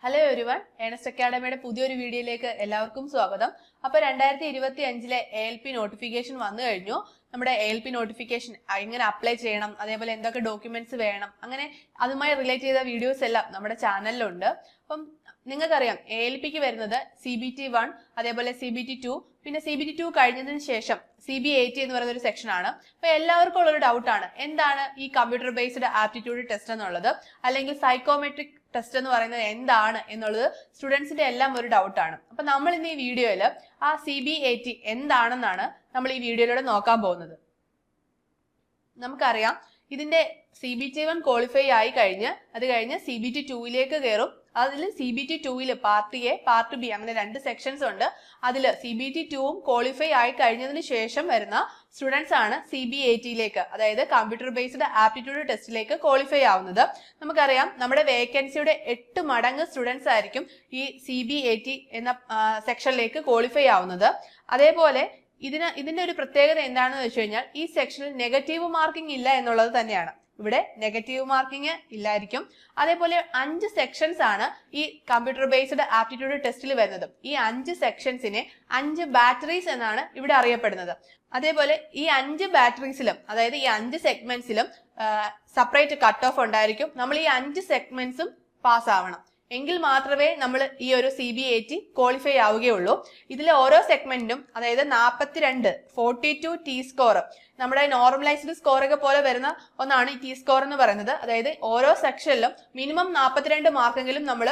Hello everyone, Ernest അക്കാഡമിയുടെ പുതിയൊരു വീഡിയോയിലേക്ക് എല്ലാവർക്കും സ്വാഗതം. അപ്പോൾ 2025 ALP നോട്ടിഫിക്കേഷൻ വന്നു കഴിഞ്ഞു. നമ്മുടെ ALP നോട്ടിഫിക്കേഷൻ എങ്ങനെ അപ്ലൈ ചെയ്യണം, അതേപോലെ എന്തൊക്കെ ഡോക്യുമെന്റ്സ് വേണം, അങ്ങനെ അതുമായി റിലേറ്റ് ചെയ്ത വീഡിയോസ് എല്ലാം നമ്മുടെ ചാനലിലുണ്ട്. അപ്പം നിങ്ങൾക്കറിയാം ALPക്ക് വരുന്നത് CBT 1, അതേപോലെ CBT 2, പിന്നെ CBT 2 കഴിഞ്ഞതിന് ശേഷം CB80 എന്ന് പറയുന്ന ഒരു സെക്ഷൻ ആണ്. അപ്പൊ എല്ലാവർക്കും ഉള്ളൊരു ഡൗട്ടാണ്, എന്താണ് ഈ കമ്പ്യൂട്ടർ ബേസ്ഡ് ആപ്റ്റിറ്റ്യൂഡ് ടെസ്റ്റ് എന്നുള്ളത്, അല്ലെങ്കിൽ സൈക്കോമെട്രിക് ടെസ്റ്റ് എന്ന് പറയുന്നത് എന്താണ് എന്നുള്ളത് സ്റ്റുഡൻസിന്റെ എല്ലാം ഒരു ഡൗട്ടാണ്. അപ്പൊ നമ്മൾ ഇന്ന് ഈ വീഡിയോയിൽ ആ CB80 എന്താണെന്നാണ് നമ്മൾ ഈ വീഡിയോയിലൂടെ നോക്കാൻ പോകുന്നത്. നമുക്കറിയാം ഇതിന്റെ CBT 1 ക്വാളിഫൈ ആയി കഴിഞ്ഞ് അത് കഴിഞ്ഞ് CBT 2ലേക്ക് കയറും. അതിൽ CBT 2 part A part B അങ്ങനെ 2 സെക്ഷൻസ് ഉണ്ട്. അതിൽ CBT 2 ക്വാളിഫൈ ആയി കഴിഞ്ഞതിന് ശേഷം വരുന്ന സ്റ്റുഡൻസ് ആണ് CB80ലേക്ക്, അതായത് കമ്പ്യൂട്ടർ ബേസ്ഡ് ആപ്റ്റിറ്റ്യൂഡ് ടെസ്റ്റിലേക്ക് ക്വാളിഫൈ ആവുന്നത്. നമുക്കറിയാം നമ്മുടെ വേക്കൻസിയുടെ 8 മടങ്ങ് സ്റ്റുഡൻസ് ആയിരിക്കും ഈ CB80 എന്ന സെക്ഷനിലേക്ക് ക്വാളിഫൈ ആവുന്നത്. അതേപോലെ ഇതിന്റെ ഒരു പ്രത്യേകത എന്താണെന്ന് വെച്ച് കഴിഞ്ഞാൽ ഈ സെക്ഷനിൽ നെഗറ്റീവ് മാർക്കിംഗ് ഇല്ല എന്നുള്ളത് തന്നെയാണ്. ഇവിടെ നെഗറ്റീവ് മാർക്കിംഗ് ഇല്ലായിരിക്കും. അതേപോലെ 5 സെക്ഷൻസ് ആണ് ഈ കമ്പ്യൂട്ടർ ബേസ്ഡ് ആപ്റ്റിറ്റ്യൂഡ് ടെസ്റ്റിൽ വരുന്നത്. ഈ 5 സെക്ഷൻസിനെ 5 ബാറ്ററീസ് എന്നാണ് ഇവിടെ അറിയപ്പെടുന്നത്. അതേപോലെ ഈ 5 ബാറ്ററീസിലും, അതായത് ഈ 5 സെഗ്മെന്റ്സിലും സെപ്പറേറ്റ് കട്ട് ഓഫ് ഉണ്ടായിരിക്കും. നമ്മൾ ഈ 5 സെഗ്മെന്റ്സും പാസ് ആവണം, എങ്കിൽ മാത്രമേ നമ്മൾ ഈ ഒരു CB80 ക്വാളിഫൈ ആവുകയുള്ളൂ. ഇതിലെ ഓരോ സെഗ്മെന്റിനും, അതായത് 42 T സ്കോർ, നമ്മുടെ നോർമലൈസ്ഡ് സ്കോർ ഒക്കെ പോലെ വരുന്ന ഒന്നാണ് ഈ T സ്കോർ എന്ന് പറയുന്നത്. അതായത് ഓരോ സെക്ഷനിലും മിനിമം 42 മാർക്കെങ്കിലും നമ്മൾ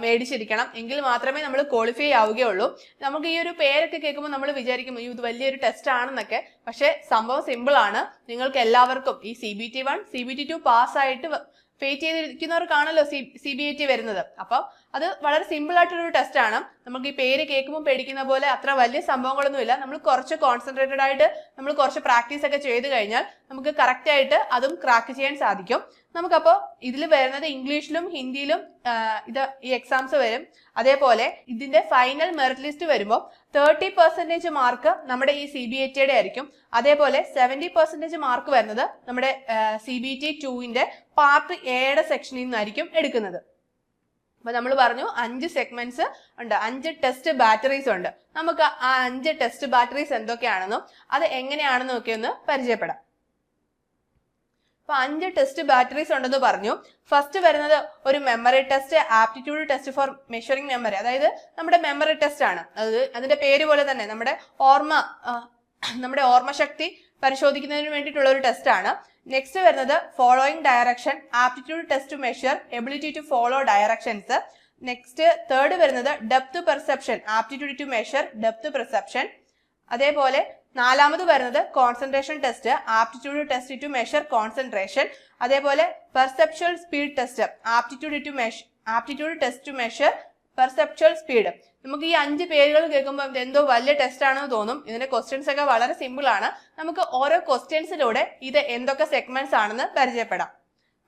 മേടിച്ചിരിക്കണം, എങ്കിൽ മാത്രമേ നമ്മൾ ക്വാളിഫൈ ആവുകയുള്ളൂ. നമുക്ക് ഈ ഒരു പേരൊക്കെ കേൾക്കുമ്പോൾ നമ്മൾ വിചാരിക്കും ഇത് വലിയൊരു ടെസ്റ്റ് ആണെന്നൊക്കെ. പക്ഷെ സംഭവം സിമ്പിൾ ആണ്. നിങ്ങൾക്ക് എല്ലാവർക്കും ഈ CBT 1 CBT 2 പാസ്സായിട്ട് വെയിറ്റ് ചെയ്തിരിക്കുന്നവർക്കാണല്ലോ CB80 വരുന്നത്. അപ്പം അത് വളരെ സിമ്പിൾ ആയിട്ടൊരു ടെസ്റ്റ് ആണ്. നമുക്ക് ഈ പേര് കേൾക്കുമ്പോൾ പേടിക്കുന്ന പോലെ അത്ര വലിയ സംഭവങ്ങളൊന്നുമില്ല. നമ്മൾ കുറച്ച് കോൺസെൻട്രേറ്റഡ് ആയിട്ട് നമ്മൾ കുറച്ച് പ്രാക്ടീസ് ഒക്കെ ചെയ്ത് കഴിഞ്ഞാൽ നമുക്ക് കറക്റ്റ് ആയിട്ട് അതും ക്രാക്ക് ചെയ്യാൻ സാധിക്കും. നമുക്കപ്പോൾ ഇതിൽ വരുന്നത് ഇംഗ്ലീഷിലും ഹിന്ദിയിലും ഈ എക്സാംസ് വരും. അതേപോലെ ഇതിന്റെ ഫൈനൽ മെറിറ്റ് ലിസ്റ്റ് വരുമ്പോൾ 30% മാർക്ക് നമ്മുടെ ഈ CB80യുടെ ആയിരിക്കും. അതേപോലെ 70% മാർക്ക് വരുന്നത് നമ്മുടെ CBT 2ന്റെ പാർട്ട് എയുടെ സെക്ഷനിൽ നിന്നായിരിക്കും എടുക്കുന്നത്. അപ്പൊ നമ്മൾ പറഞ്ഞു 5 സെഗ്മെന്റ്സ് ഉണ്ട്, 5 ടെസ്റ്റ് ബാറ്ററീസ് ഉണ്ട്. നമുക്ക് ആ 5 ടെസ്റ്റ് ബാറ്ററീസ് എന്തൊക്കെയാണെന്നും അത് എങ്ങനെയാണെന്നും ഒക്കെ ഒന്ന് പരിചയപ്പെടാം. അപ്പൊ 5 ടെസ്റ്റ് ബാറ്ററീസ് ഉണ്ടെന്ന് പറഞ്ഞു. ഫസ്റ്റ് വരുന്നത് ഒരു memory test, aptitude test for measuring memory, അതായത് നമ്മുടെ മെമ്മറി ടെസ്റ്റ് ആണ്. അതിന്റെ പേര് പോലെ തന്നെ നമ്മുടെ ഓർമ്മശക്തി പരിശോധിക്കുന്നതിന് വേണ്ടിയിട്ടുള്ള ഒരു ടെസ്റ്റ് ആണ്. നെക്സ്റ്റ് വരുന്നത് following direction, aptitude test to measure ability to follow directions. Next third വരുന്നത് depth perception, aptitude to measure depth perception. അതേപോലെ നാലാമത് വരുന്നത് concentration test, aptitude test to measure concentration. അതേപോലെ perceptual speed test, aptitude test to measure perceptual speed. നമുക്ക് ഈ 5 പേരുകൾ കേൾക്കുമ്പോൾ എന്തോ വലിയ ടെസ്റ്റ് ആണെന്ന് തോന്നും. ഇതിന്റെ ക്വസ്റ്റ്യൻസ് ഒക്കെ വളരെ സിമ്പിൾ ആണ്. നമുക്ക് ഓരോ ക്വസ്റ്റ്യൻസിലൂടെ ഇത് എന്തൊക്കെ സെഗ്മെന്റ്സ് ആണെന്ന് പരിചയപ്പെടാം.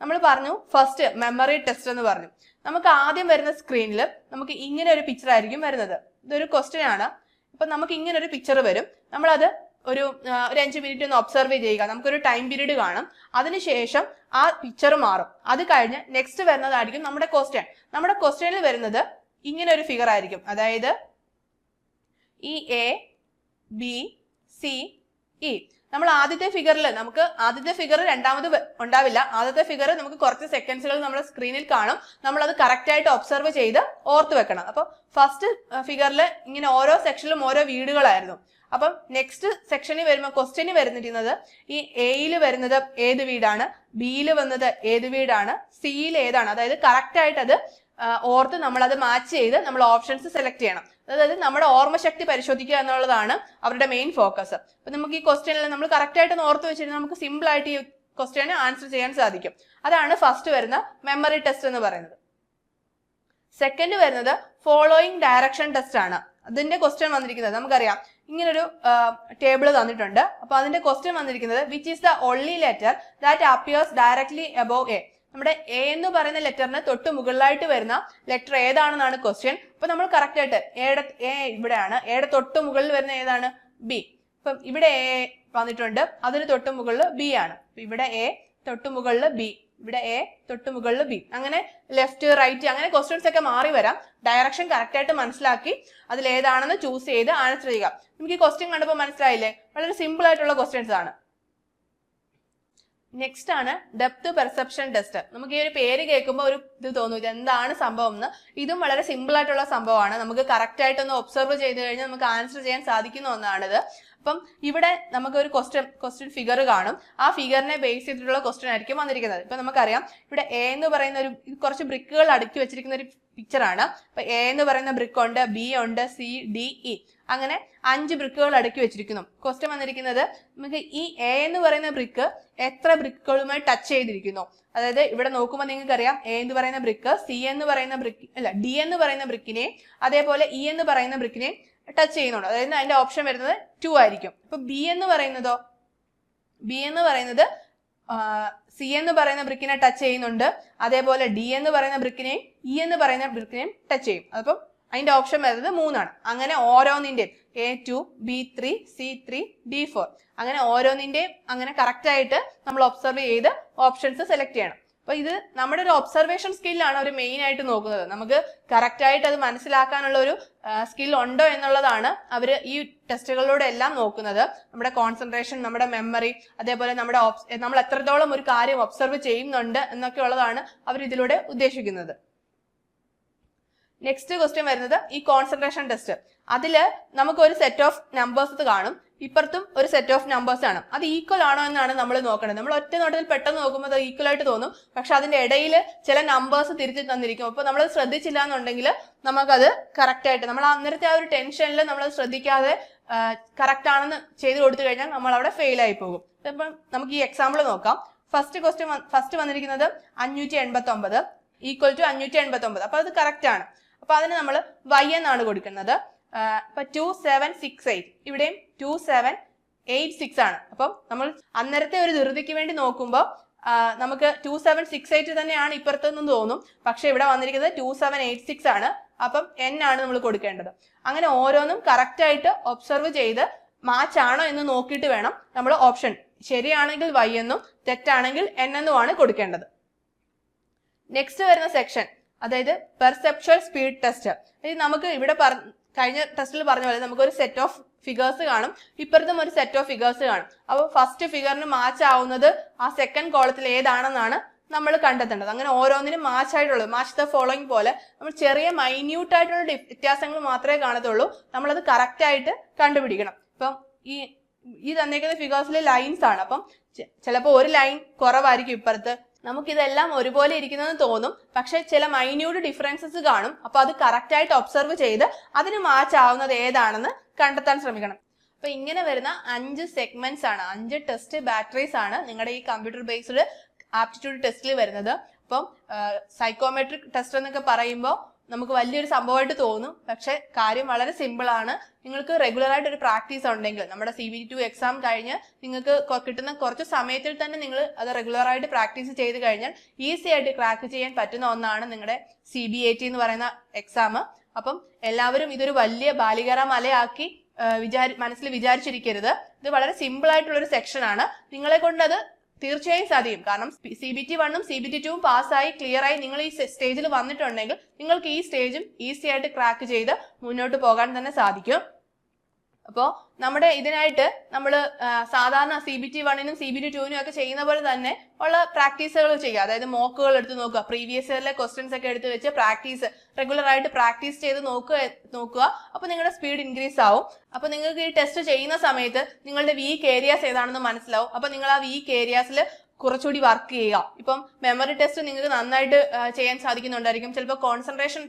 നമ്മൾ പറഞ്ഞു ഫസ്റ്റ് മെമ്മറി ടെസ്റ്റ് എന്ന് പറഞ്ഞു. നമുക്ക് ആദ്യം വരുന്ന സ്ക്രീനിൽ നമുക്ക് ഇങ്ങനെ ഒരു പിക്ചർ ആയിരിക്കും വരുന്നത്. ഇതൊരു ക്വസ്റ്റ്യൻ ആണ്. അപ്പൊ നമുക്ക് ഇങ്ങനെ ഒരു പിക്ചർ വരും. നമ്മളത് ഒരു 5 മിനിറ്റ് ഒന്ന് ഒബ്സർവ് ചെയ്യുക. നമുക്കൊരു ടൈം പീരീഡ് കാണും. അതിനുശേഷം ആ പിക്ചർ മാറും. അത് കഴിഞ്ഞ് നെക്സ്റ്റ് വരുന്നതായിരിക്കും നമ്മുടെ ക്വസ്റ്റ്യൻ. നമ്മുടെ ക്വസ്റ്റ്യനിൽ വരുന്നത് ഇങ്ങനെ ഒരു ഫിഗർ ആയിരിക്കും. അതായത് ഈ ABCE. നമ്മൾ ആദ്യത്തെ ഫിഗർ രണ്ടാമത് ഉണ്ടാവില്ല. ആദ്യത്തെ ഫിഗർ നമുക്ക് കുറച്ച് സെക്കൻഡ്സുകൾ നമ്മുടെ സ്ക്രീനിൽ കാണും. നമ്മൾ അത് കറക്റ്റ് ആയിട്ട് ഒബ്സർവ് ചെയ്ത് ഓർത്ത് വെക്കണം. അപ്പൊ ഫസ്റ്റ് ഫിഗറിൽ ഇങ്ങനെ ഓരോ സെക്ഷനിലും ഓരോ വീടുകളായിരുന്നു. അപ്പം നെക്സ്റ്റ് സെക്ഷനിൽ വരുമ്പോൾ ക്വസ്റ്റ്യന് വരുന്നിരിക്കുന്നത് ഈ എയിൽ വരുന്നത് ഏത് വീടാണ്, ബിയിൽ വന്നത് ഏത് വീടാണ്, സിയിൽ ഏതാണ്, അതായത് കറക്റ്റ് ആയിട്ട് അത് ഓർത്ത് നമ്മൾ അത് മാച്ച് ചെയ്ത് നമ്മൾ ഓപ്ഷൻസ് സെലക്ട് ചെയ്യണം. അതായത് നമ്മുടെ ഓർമ്മശക്തി പരിശോധിക്കുക എന്നുള്ളതാണ് അവരുടെ മെയിൻ ഫോക്കസ്. അപ്പൊ നമുക്ക് ഈ ക്വസ്റ്റ്യനിൽ നമ്മൾ കറക്റ്റ് ആയിട്ട് ഓർത്ത് വെച്ചിരുന്നാൽ നമുക്ക് സിമ്പിൾ ആയിട്ട് ഈ ക്വസ്റ്റ്യന് ആൻസർ ചെയ്യാൻ സാധിക്കും. അതാണ് ഫസ്റ്റ് വരുന്ന മെമ്മറി ടെസ്റ്റ് എന്ന് പറയുന്നത്. സെക്കൻഡ് വരുന്നത് ഫോളോയിങ് ഡയറക്ഷൻ ടെസ്റ്റ് ആണ്. അതിന്റെ ക്വസ്റ്റ്യൻ വന്നിരിക്കുന്നത് നമുക്കറിയാം, ഇങ്ങനൊരു ടേബിൾ തന്നിട്ടുണ്ട്. അപ്പൊ അതിന്റെ ക്വസ്റ്റ്യൻ വന്നിരിക്കുന്നത് which is the only letter that appears directly above A. നമ്മുടെ എ എന്ന് പറയുന്ന ലെറ്ററിന് തൊട്ട് മുകളിലായിട്ട് വരുന്ന ലെറ്റർ ഏതാണെന്നാണ് ക്വസ്റ്റ്യൻ. അപ്പൊ നമ്മൾ കറക്റ്റ് ആയിട്ട് എ ഇവിടെയാണ്, എയുടെ തൊട്ട് മുകളിൽ വരുന്ന ഏതാണ്, ബി. ഇപ്പം ഇവിടെ എ വന്നിട്ടുണ്ട്, അതിന് തൊട്ട് മുകളിൽ ബി ആണ്. ഇവിടെ എ, തൊട്ടുമുകളിൽ ബി, ഇവിടെ എ തൊട്ടുമുകളിൽ ബി, അങ്ങനെ ലെഫ്റ്റ് റൈറ്റ് അങ്ങനെ ക്വസ്റ്റ്യൻസ് ഒക്കെ മാറി വരാം. ഡയറക്ഷൻ കറക്റ്റ് ആയിട്ട് മനസ്സിലാക്കി അതിൽ ഏതാണെന്ന് ചൂസ് ചെയ്ത് ആൻസർ ചെയ്യുക. നമുക്ക് ഈ ക്വസ്റ്റ്യൻ കണ്ടപ്പോൾ മനസ്സിലായില്ലേ? വളരെ സിമ്പിൾ ആയിട്ടുള്ള ക്വസ്റ്റ്യൻസ് ആണ്. നെക്സ്റ്റ് ആണ് ഡെപ്ത് പെർസെപ്ഷൻ ടെസ്റ്റ്. നമുക്ക് ഈ ഒരു പേര് കേൾക്കുമ്പോൾ ഒരു ഇത് തോന്നും ഇത് എന്താണ് സംഭവം എന്ന്. ഇതും വളരെ സിമ്പിൾ ആയിട്ടുള്ള സംഭവമാണ്. നമുക്ക് കറക്റ്റ് ആയിട്ടൊന്ന് ഒബ്സർവ് ചെയ്ത് കഴിഞ്ഞാൽ നമുക്ക് ആൻസർ ചെയ്യാൻ സാധിക്കുന്ന ഒന്നാണിത്. അപ്പം ഇവിടെ നമുക്ക് ഒരു ക്വസ്റ്റ്യൻ ഫിഗർ കാണും. ആ ഫിഗറിനെ ബേസ് ചെയ്തിട്ടുള്ള ക്വസ്റ്റ്യൻ ആയിരിക്കും വന്നിരിക്കുന്നത്. ഇപ്പൊ നമുക്കറിയാം ഇവിടെ എ എന്ന് പറയുന്ന ഒരു കുറച്ച് ബ്രിക്കുകൾ അടുക്കി വെച്ചിരിക്കുന്ന ഒരു പിക്ചറാണ്. അപ്പൊ എ എന്ന് പറയുന്ന ബ്രിക്ക് ഉണ്ട്, ബി ഉണ്ട്, സി, ഡി, ഇ അങ്ങനെ 5 ബ്രിക്കുകൾ അടുക്കി വെച്ചിരിക്കുന്നു. ക്വസ്റ്റ്യൻ വന്നിരിക്കുന്നത് നമുക്ക് ഈ എ എന്ന് പറയുന്ന ബ്രിക്ക് എത്ര ബ്രിക്കുകളുമായി ടച്ച് ചെയ്തിരിക്കുന്നു. അതായത് ഇവിടെ നോക്കുമ്പോൾ നിങ്ങൾക്ക് അറിയാം എ എന്ന് പറയുന്ന ബ്രിക്ക് സി എന്ന് പറയുന്ന ബ്രിക്ക് അല്ല ഡി എന്ന് പറയുന്ന ബ്രിക്കിനെയും അതേപോലെ ഇ എന്ന് പറയുന്ന ബ്രിക്കിനെയും ടച്ച് ചെയ്യുന്നുണ്ട്. അതായത് അതിന്റെ ഓപ്ഷൻ വരുന്നത് 2 ആയിരിക്കും. അപ്പൊ ബി എന്ന് പറയുന്നത് സി എന്ന് പറയുന്ന ബ്രിക്കിനെ ടച്ച് ചെയ്യുന്നുണ്ട്, അതേപോലെ ഡി എന്ന് പറയുന്ന ബ്രിക്കിനെയും ഇ എന്ന് പറയുന്ന ബ്രിക്കിനെയും ടച്ച് ചെയ്യും. അപ്പം അതിന്റെ ഓപ്ഷൻ വരുന്നത് 3 ആണ്. അങ്ങനെ ഓരോന്നിന്റെയും A2, B3, C3, D4 അങ്ങനെ ഓരോന്നിന്റെയും അങ്ങനെ കറക്റ്റ് ആയിട്ട് നമ്മൾ ഒബ്സർവ് ചെയ്ത് ഓപ്ഷൻസ് സെലക്ട് ചെയ്യണം. അപ്പൊ ഇത് നമ്മുടെ ഒരു ഒബ്സർവേഷൻ സ്കില്ലാണ് അവർ മെയിൻ ആയിട്ട് നോക്കുന്നത്. നമുക്ക് കറക്റ്റ് ആയിട്ട് അത് മനസ്സിലാക്കാനുള്ള ഒരു സ്കിൽ ഉണ്ടോ എന്നുള്ളതാണ് അവർ ഈ ടെസ്റ്റുകളിലൂടെ എല്ലാം നോക്കുന്നത്. നമ്മുടെ കോൺസെൻട്രേഷൻ, നമ്മുടെ മെമ്മറി, അതേപോലെ നമ്മൾ എത്രത്തോളം ഒരു കാര്യം ഒബ്സർവ് ചെയ്യുന്നുണ്ട് എന്നൊക്കെ ഉള്ളതാണ് അവർ ഇതിലൂടെ ഉദ്ദേശിക്കുന്നത്. നെക്സ്റ്റ് ക്വസ്റ്റ്യൻ വരുന്നത് ഈ കോൺസെൻട്രേഷൻ ടെസ്റ്റ്. അതില് നമുക്ക് ഒരു സെറ്റ് ഓഫ് നമ്പേഴ്സ് കാണും, ഇപ്പുറത്തും ഒരു സെറ്റ് ഓഫ് നമ്പേഴ്സ് ആണ്. അത് ഈക്വൽ ആണോ എന്നാണ് നമ്മൾ നോക്കേണ്ടത്. നമ്മൾ ഒറ്റ നോട്ടത്തിൽ പെട്ടെന്ന് നോക്കുമ്പോൾ അത് ഈക്വൽ ആയിട്ട് തോന്നും, പക്ഷെ അതിന്റെ ഇടയിൽ ചില നമ്പേഴ്സ് തിരിച്ചു തന്നിരിക്കും. അപ്പൊ നമ്മൾ ശ്രദ്ധിച്ചില്ല എന്നുണ്ടെങ്കിൽ നമുക്കത് കറക്റ്റ് ആയിട്ട് നമ്മൾ അന്നേരത്തെ ആ ഒരു ടെൻഷനിൽ നമ്മൾ ശ്രദ്ധിക്കാതെ കറക്റ്റ് ആണെന്ന് ചെയ്ത് കൊടുത്തു കഴിഞ്ഞാൽ നമ്മൾ അവിടെ ഫെയിൽ ആയി പോകും. അപ്പം നമുക്ക് ഈ എക്സാമ്പിൾ നോക്കാം. ഫസ്റ്റ് വന്നിരിക്കുന്നത് 589 ഈക്വൽ ടു 589. അപ്പൊ അത് കറക്റ്റ് ആണ്. അപ്പൊ അതിന് നമ്മൾ y എന്നാണ് കൊടുക്കുന്നത്. ഇപ്പൊ 2768 ഇവിടെയും 2786 ആണ്. അപ്പം നമ്മൾ അന്നേരത്തെ ഒരു ധൃതിക്ക് വേണ്ടി നോക്കുമ്പോൾ നമുക്ക് 2768 തന്നെയാണ് ഇപ്പുറത്തെന്ന് തോന്നും, പക്ഷെ ഇവിടെ വന്നിരിക്കുന്നത് 2786 ആണ്. അപ്പം n ആണ് നമ്മൾ കൊടുക്കേണ്ടത്. അങ്ങനെ ഓരോന്നും കറക്റ്റ് ആയിട്ട് ഒബ്സർവ് ചെയ്ത് മാച്ച് ആണോ എന്ന് നോക്കിയിട്ട് വേണം നമ്മൾ ഓപ്ഷൻ ശരിയാണെങ്കിൽ y എന്നും തെറ്റാണെങ്കിൽ n എന്നുമാണ് കൊടുക്കേണ്ടത്. നെക്സ്റ്റ് വരുന്ന സെക്ഷൻ അതായത് പെർസെപ്ച്വൽ സ്പീഡ് ടെസ്റ്റ്. നമുക്ക് ഇവിടെ കഴിഞ്ഞ ടെസ്റ്റിൽ പറഞ്ഞ പോലെ നമുക്കൊരു സെറ്റ് ഓഫ് ഫിഗേഴ്സ് കാണും, ഇപ്പുറത്തും ഒരു സെറ്റ് ഓഫ് ഫിഗേഴ്സ് കാണും. അപ്പോൾ ഫസ്റ്റ് ഫിഗറിന് മാച്ച് ആവുന്നത് ആ സെക്കൻഡ് കോളത്തിൽ ഏതാണെന്നാണ് നമ്മൾ കണ്ടെത്തേണ്ടത്. അങ്ങനെ ഓരോന്നിനും മാച്ച് ആയിട്ടുള്ളത് മാച്ച് ദ ഫോളോയിങ് പോലെ നമ്മൾ ചെറിയ മൈന്യൂട്ട് ആയിട്ടുള്ള വ്യത്യാസങ്ങൾ മാത്രമേ കാണത്തുള്ളൂ. നമ്മളത് കറക്റ്റ് ആയിട്ട് കണ്ടുപിടിക്കണം. ഇപ്പം ഈ തന്നേക്കുന്ന ഫിഗേഴ്സിലെ ലൈൻസ് ആണ്. അപ്പം ചിലപ്പോൾ ഒരു ലൈൻ കുറവായിരിക്കും ഇപ്പുറത്ത്. നമുക്കിതെല്ലാം ഒരുപോലെ ഇരിക്കുന്നതെന്ന് തോന്നും, പക്ഷെ ചില മൈന്യൂട്ട് ഡിഫറൻസസ് കാണും. അപ്പൊ അത് കറക്റ്റ് ആയിട്ട് ഒബ്സർവ് ചെയ്ത് അതിന് മാച്ച് ആവുന്നത് ഏതാണെന്ന് കണ്ടെത്താൻ ശ്രമിക്കണം. അപ്പൊ ഇങ്ങനെ വരുന്ന 5 സെഗ്മെന്റ്സ് ആണ്, 5 ടെസ്റ്റ് ബാറ്ററീസ് ആണ് നിങ്ങളുടെ ഈ കമ്പ്യൂട്ടർ ബേസ്ഡ് ആപ്റ്റിറ്റ്യൂഡ് ടെസ്റ്റിൽ വരുന്നത്. അപ്പം സൈക്കോമെട്രിക് ടെസ്റ്റ് എന്നൊക്കെ പറയുമ്പോൾ നമുക്ക് വലിയൊരു സംഭവമായിട്ട് തോന്നും, പക്ഷെ കാര്യം വളരെ സിമ്പിൾ ആണ്. നിങ്ങൾക്ക് റെഗുലർ ആയിട്ട് ഒരു പ്രാക്ടീസ് ഉണ്ടെങ്കിൽ നമ്മുടെ CBT2 എക്സാം കഴിഞ്ഞ് നിങ്ങൾക്ക് കിട്ടുന്ന കുറച്ച് സമയത്തിൽ തന്നെ നിങ്ങൾ അത് റെഗുലർ ആയിട്ട് പ്രാക്ടീസ് ചെയ്ത് കഴിഞ്ഞാൽ ഈസി ആയിട്ട് ക്രാക്ക് ചെയ്യാൻ പറ്റുന്ന ഒന്നാണ് നിങ്ങളുടെ CBAT എന്ന് പറയുന്ന എക്സാം. അപ്പം എല്ലാവരും ഇതൊരു വലിയ ബാലികറ മലയാക്കി മനസ്സിൽ വിചാരിച്ചിരിക്കരുത്. ഇത് വളരെ സിമ്പിൾ ആയിട്ടുള്ള ഒരു സെക്ഷൻ ആണ്. നിങ്ങളെ കൊണ്ട് അത് തീർച്ചയായും സാധിക്കും. കാരണം CBT1ഉം CBT2ഉം പാസ്സായി ക്ലിയർ ആയി നിങ്ങൾ ഈ സ്റ്റേജിൽ വന്നിട്ടുണ്ടെങ്കിൽ നിങ്ങൾക്ക് ഈ സ്റ്റേജും ഈസി ആയിട്ട് ക്രാക്ക് ചെയ്ത് മുന്നോട്ട് പോകാൻ തന്നെ സാധിക്കും. അപ്പോൾ നമ്മുടെ ഇതിനായിട്ട് നമ്മൾ സാധാരണ CBT1നും CBT2നും ഒക്കെ ചെയ്യുന്ന പോലെ തന്നെ ഉള്ള പ്രാക്ടീസുകൾ ചെയ്യുക. അതായത് മോക്കുകൾ എടുത്ത് നോക്കുക, പ്രീവിയസ് ഇയറിലെ ക്വസ്റ്റ്യൻസ് ഒക്കെ എടുത്ത് വെച്ച് പ്രാക്ടീസ് റെഗുലർ ആയിട്ട് പ്രാക്ടീസ് ചെയ്ത് നോക്കുക. അപ്പോൾ നിങ്ങളുടെ സ്പീഡ് ഇൻക്രീസ് ആവും. അപ്പോൾ നിങ്ങൾക്ക് ഈ ടെസ്റ്റ് ചെയ്യുന്ന സമയത്ത് നിങ്ങളുടെ വീക്ക് ഏരിയാസ് ഏതാണെന്ന് മനസ്സിലാവും. അപ്പോൾ നിങ്ങൾ ആ വീക്ക് ഏരിയാസിൽ കുറച്ചുകൂടി വർക്ക് ചെയ്യുക. ഇപ്പം മെമ്മറി ടെസ്റ്റ് നിങ്ങൾക്ക് നന്നായിട്ട് ചെയ്യാൻ സാധിക്കുന്നുണ്ടായിരിക്കും. ചിലപ്പോൾ കോൺസെൻട്രേഷൻ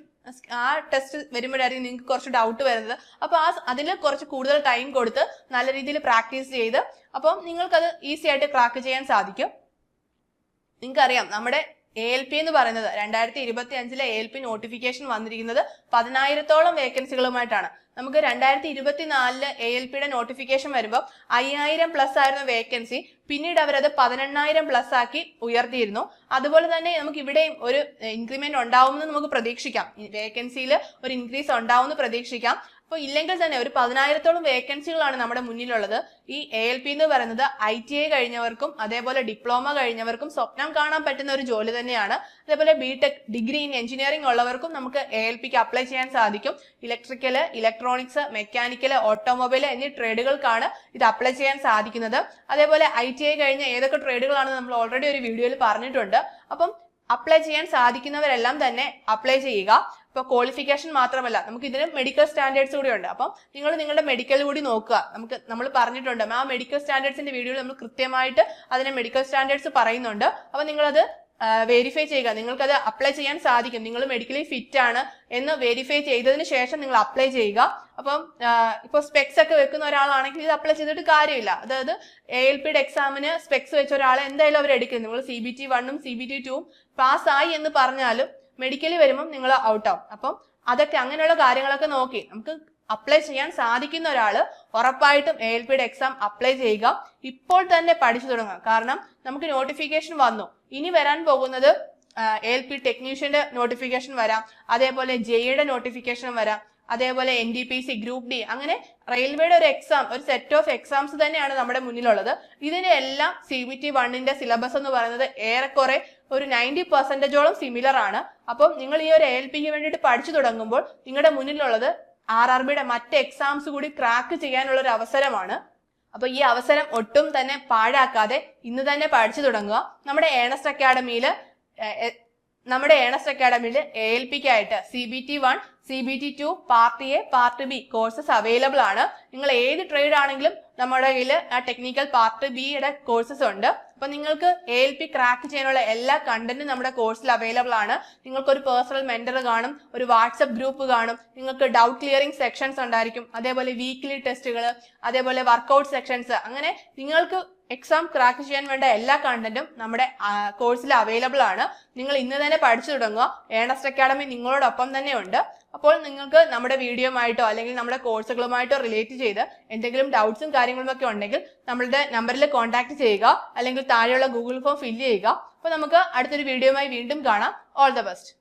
ആ ടെസ്റ്റ് വരുമ്പോഴായിരിക്കും നിങ്ങൾക്ക് കുറച്ച് ഡൗട്ട് വരുന്നത്. അപ്പോൾ അതിൽ കുറച്ച് കൂടുതൽ ടൈം കൊടുത്ത് നല്ല രീതിയിൽ പ്രാക്ടീസ് ചെയ്ത് അപ്പം നിങ്ങൾക്കത് ഈസി ആയിട്ട് ക്രാക്ക് ചെയ്യാൻ സാധിക്കും. നിങ്ങൾക്കറിയാം നമ്മുടെ ALP എന്ന് പറയുന്നത് 2025 ALP നോട്ടിഫിക്കേഷൻ വന്നിരിക്കുന്നത് 10,000-ഓളം വേക്കൻസികളുമായിട്ടാണ്. നമുക്ക് 2024 ALPയുടെ നോട്ടിഫിക്കേഷൻ വരുമ്പോൾ 5,000+ ആയിരുന്നു വേക്കൻസി. പിന്നീട് അവരത് 18,000+ ആക്കി ഉയർത്തിയിരുന്നു. അതുപോലെ തന്നെ നമുക്ക് ഇവിടെയും ഒരു ഇൻക്രിമെന്റ് ഉണ്ടാവുമെന്ന് നമുക്ക് പ്രതീക്ഷിക്കാം. വേക്കൻസിയിൽ ഒരു ഇൻക്രീസ് ഉണ്ടാവുമെന്ന് പ്രതീക്ഷിക്കാം. അപ്പോൾ ഇല്ലെങ്കിൽ തന്നെ ഒരു 10,000-ഓളം വേക്കൻസികളാണ് നമ്മുടെ മുന്നിലുള്ളത്. ഈ ALP എന്ന് പറയുന്നത് ITI കഴിഞ്ഞവർക്കും അതേപോലെ ഡിപ്ലോമ കഴിഞ്ഞവർക്കും സ്വപ്നം കാണാൻ പറ്റുന്ന ഒരു ജോലി തന്നെയാണ്. അതേപോലെ BTech ഡിഗ്രി ഇൻ എഞ്ചിനീയറിംഗ് ഉള്ളവർക്കും നമുക്ക് ALPക്ക് അപ്ലൈ ചെയ്യാൻ സാധിക്കും. ഇലക്ട്രിക്കല്, ഇലക്ട്രോണിക്സ്, മെക്കാനിക്കല്, ഓട്ടോമൊബൈൽ എന്നീ ട്രേഡുകൾക്കാണ് ഇത് അപ്ലൈ ചെയ്യാൻ സാധിക്കുന്നത്. അതേപോലെ ITI കഴിഞ്ഞ ഏതൊക്കെ ട്രേഡുകളാണെന്ന് നമ്മൾ ഓൾറെഡി ഒരു വീഡിയോയിൽ പറഞ്ഞിട്ടുണ്ട്. അപ്പം അപ്ലൈ ചെയ്യാൻ സാധിക്കുന്നവരെല്ലാം തന്നെ അപ്ലൈ ചെയ്യുക. ഇപ്പോൾ ക്വാളിഫിക്കേഷൻ മാത്രമല്ല, നമുക്ക് ഇതിന് മെഡിക്കൽ സ്റ്റാൻഡേർഡ്സ് കൂടി ഉണ്ട്. അപ്പം നിങ്ങൾ നിങ്ങളുടെ മെഡിക്കൽ കൂടി നോക്കുക. നമ്മൾ പറഞ്ഞിട്ടുണ്ട് ആ മെഡിക്കൽ സ്റ്റാൻഡേർഡ്സിന്റെ വീഡിയോയിൽ നമ്മൾ കൃത്യമായിട്ട് അതിന്റെ മെഡിക്കൽ സ്റ്റാൻഡേർഡ്സ് പറയുന്നുണ്ട്. അപ്പം നിങ്ങളത് വെരിഫൈ ചെയ്യുക. നിങ്ങൾക്കത് അപ്ലൈ ചെയ്യാൻ സാധിക്കും. നിങ്ങൾ മെഡിക്കലി ഫിറ്റ് ആണ് എന്ന് വെരിഫൈ ചെയ്തതിന് ശേഷം നിങ്ങൾ അപ്ലൈ ചെയ്യുക. അപ്പം ഇപ്പോൾ സ്പെക്സ് ഒക്കെ വെക്കുന്ന ഒരാളാണെങ്കിൽ ഇത് അപ്ലൈ ചെയ്തിട്ട് കാര്യമില്ല. അതായത് ALPയുടെ എക്സാമിന് സ്പെക്സ് വെച്ച ഒരാളെ എന്തായാലും അവർ എടുക്കും. നിങ്ങൾ CBT 1ഉം CBT 2ഉം പാസ്സായി എന്ന് പറഞ്ഞാലും മെഡിക്കലി വരുമ്പം നിങ്ങൾ ഔട്ട് ആവും. അപ്പം അതൊക്കെ അങ്ങനെയുള്ള കാര്യങ്ങളൊക്കെ നോക്കി നമുക്ക് അപ്ലൈ ചെയ്യാൻ സാധിക്കുന്ന ഒരാള് ഉറപ്പായിട്ടും ALPയുടെ എക്സാം അപ്ലൈ ചെയ്യുക. ഇപ്പോൾ തന്നെ പഠിച്ചു തുടങ്ങുക. കാരണം നമുക്ക് നോട്ടിഫിക്കേഷൻ വന്നു. ഇനി വരാൻ പോകുന്നത് ALP ടെക്നീഷ്യന്റെ നോട്ടിഫിക്കേഷൻ വരാം, അതേപോലെ JEയുടെ നോട്ടിഫിക്കേഷൻ വരാം, അതേപോലെ NTPC ഗ്രൂപ്പ് ഡി, അങ്ങനെ റെയിൽവേയുടെ ഒരു എക്സാം, ഒരു സെറ്റ് ഓഫ് എക്സാംസ് തന്നെയാണ് നമ്മുടെ മുന്നിലുള്ളത്. ഇതിന്റെ എല്ലാം CBT 1ന്റെ സിലബസ് എന്ന് പറയുന്നത് ഏറെക്കുറെ ഒരു 90% സിമിലർ ആണ്. അപ്പം നിങ്ങൾ ഈ ഒരു ALPക്ക് വേണ്ടിയിട്ട് പഠിച്ചു തുടങ്ങുമ്പോൾ നിങ്ങളുടെ മുന്നിലുള്ളത് RRBയുടെ മറ്റ് എക്സാംസ് കൂടി ക്രാക്ക് ചെയ്യാനുള്ള ഒരു അവസരമാണ്. അപ്പൊ ഈ അവസരം ഒട്ടും തന്നെ പാഴാക്കാതെ ഇന്ന് തന്നെ പഠിച്ചു തുടങ്ങുക. നമ്മുടെ ഏണസ്റ്റ് അക്കാഡമിയിൽ ALPക്കായിട്ട് CBT 1, CBT 2, part A, part B courses available ആണ്. നിങ്ങൾ ഏത് ട്രേഡ് ആണെങ്കിലും നമ്മുടെ കയ്യിൽ ടെക്നിക്കൽ പാർട്ട് Bയുടെ കോഴ്സസ് ഉണ്ട്. അപ്പൊ നിങ്ങൾക്ക് ALP ക്രാക്ക് ചെയ്യാനുള്ള എല്ലാ കണ്ടന്റും നമ്മുടെ കോഴ്സിൽ അവൈലബിൾ ആണ്. നിങ്ങൾക്ക് ഒരു പേഴ്സണൽ മെന്റർ കാണും, ഒരു വാട്സ്ആപ്പ് ഗ്രൂപ്പ് കാണും, നിങ്ങൾക്ക് ഡൗട്ട് ക്ലിയറിംഗ് സെക്ഷൻസ് ഉണ്ടായിരിക്കും, അതേപോലെ വീക്ക്ലി ടെസ്റ്റുകൾ, അതേപോലെ വർക്കൗട്ട് സെക്ഷൻസ്, അങ്ങനെ നിങ്ങൾക്ക് എക്സാം ക്രാക്ക് ചെയ്യാൻ വേണ്ട എല്ലാ കണ്ടന്റും നമ്മുടെ കോഴ്സിൽ അവൈലബിൾ ആണ്. നിങ്ങൾ ഇന്ന് തന്നെ പഠിച്ചു തുടങ്ങുക. ഏണസ്റ്റ് അക്കാഡമി നിങ്ങളോടൊപ്പം തന്നെ ഉണ്ട്. അപ്പോൾ നിങ്ങൾക്ക് നമ്മുടെ വീഡിയോയുമായിട്ടോ അല്ലെങ്കിൽ നമ്മുടെ കോഴ്സുകളുമായിട്ടോ റിലേറ്റ് ചെയ്ത് എന്തെങ്കിലും ഡൗട്ട്സും കാര്യങ്ങളും ഒക്കെ ഉണ്ടെങ്കിൽ നമ്മളുടെ നമ്പറിൽ കോൺടാക്ട് ചെയ്യുക, അല്ലെങ്കിൽ താഴെയുള്ള ഗൂഗിൾ ഫോം ഫില്ല് ചെയ്യുക. അപ്പോൾ നമുക്ക് അടുത്തൊരു വീഡിയോയുമായി വീണ്ടും കാണാം. All the best.